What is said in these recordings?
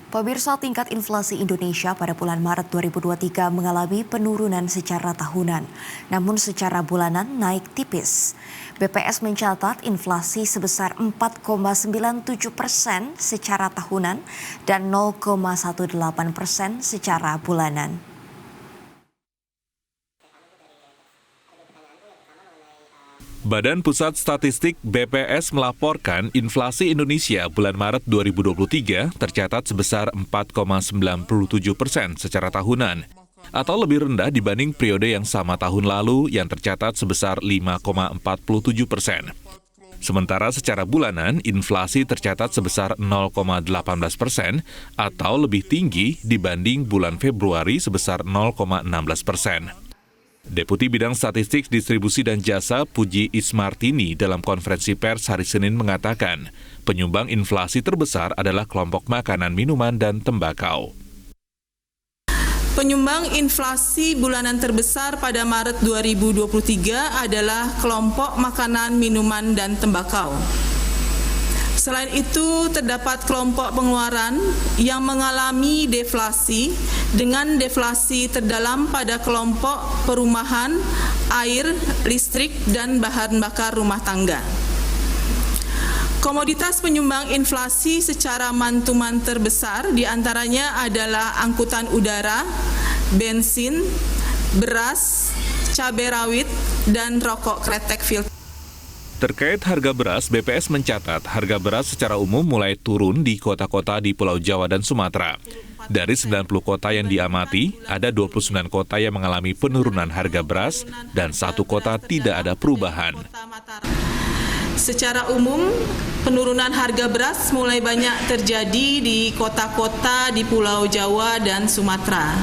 Pemirsa, tingkat inflasi Indonesia pada bulan Maret 2023 mengalami penurunan secara tahunan, namun secara bulanan naik tipis. BPS mencatat inflasi sebesar 4,97% secara tahunan dan 0,18% secara bulanan. Badan Pusat Statistik BPS melaporkan inflasi Indonesia bulan Maret 2023 tercatat sebesar 4,97% secara tahunan, atau lebih rendah dibanding periode yang sama tahun lalu yang tercatat sebesar 5,47%. Sementara secara bulanan, inflasi tercatat sebesar 0,18% atau lebih tinggi dibanding bulan Februari sebesar 0,16%. Deputi Bidang Statistik Distribusi dan Jasa Puji Ismartini dalam konferensi pers hari Senin mengatakan, penyumbang inflasi terbesar adalah kelompok makanan, minuman, dan tembakau. Penyumbang inflasi bulanan terbesar pada Maret 2023 adalah kelompok makanan, minuman, dan tembakau. Selain itu, terdapat kelompok pengeluaran yang mengalami deflasi dengan deflasi terdalam pada kelompok perumahan, air, listrik, dan bahan bakar rumah tangga. Komoditas penyumbang inflasi secara mantuman terbesar diantaranya adalah angkutan udara, bensin, beras, cabai rawit, dan rokok kretek filter. Terkait harga beras, BPS mencatat harga beras secara umum mulai turun di kota-kota di Pulau Jawa dan Sumatera. Dari 90 kota yang diamati, ada 29 kota yang mengalami penurunan harga beras dan 1 kota tidak ada perubahan. Secara umum, penurunan harga beras mulai banyak terjadi di kota-kota di Pulau Jawa dan Sumatera.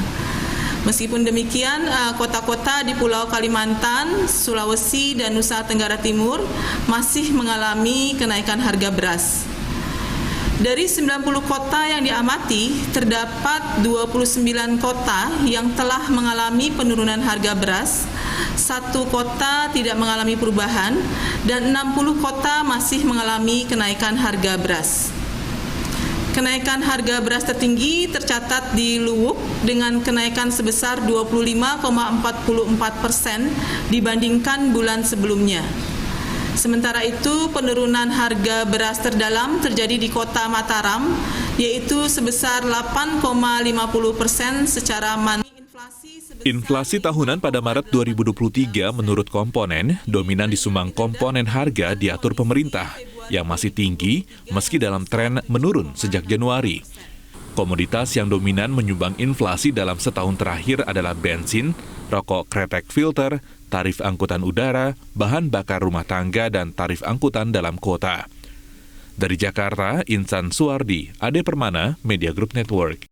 Meskipun demikian, kota-kota di Pulau Kalimantan, Sulawesi, dan Nusa Tenggara Timur masih mengalami kenaikan harga beras. Dari 90 kota yang diamati, terdapat 29 kota yang telah mengalami penurunan harga beras, 1 kota tidak mengalami perubahan, dan 60 kota masih mengalami kenaikan harga beras. Kenaikan harga beras tertinggi tercatat di Luwuk dengan kenaikan sebesar 25,44% dibandingkan bulan sebelumnya. Sementara itu, penurunan harga beras terdalam terjadi di kota Mataram, yaitu sebesar 8,50% secara Inflasi tahunan pada Maret 2023 menurut komponen, dominan disumbang komponen harga diatur pemerintah, yang masih tinggi meski dalam tren menurun sejak Januari. Komoditas yang dominan menyumbang inflasi dalam setahun terakhir adalah bensin, rokok kretek filter, tarif angkutan udara, bahan bakar rumah tangga, dan tarif angkutan dalam kota. Dari Jakarta, Insan Suwardi, Ade Permana, Media Group Network.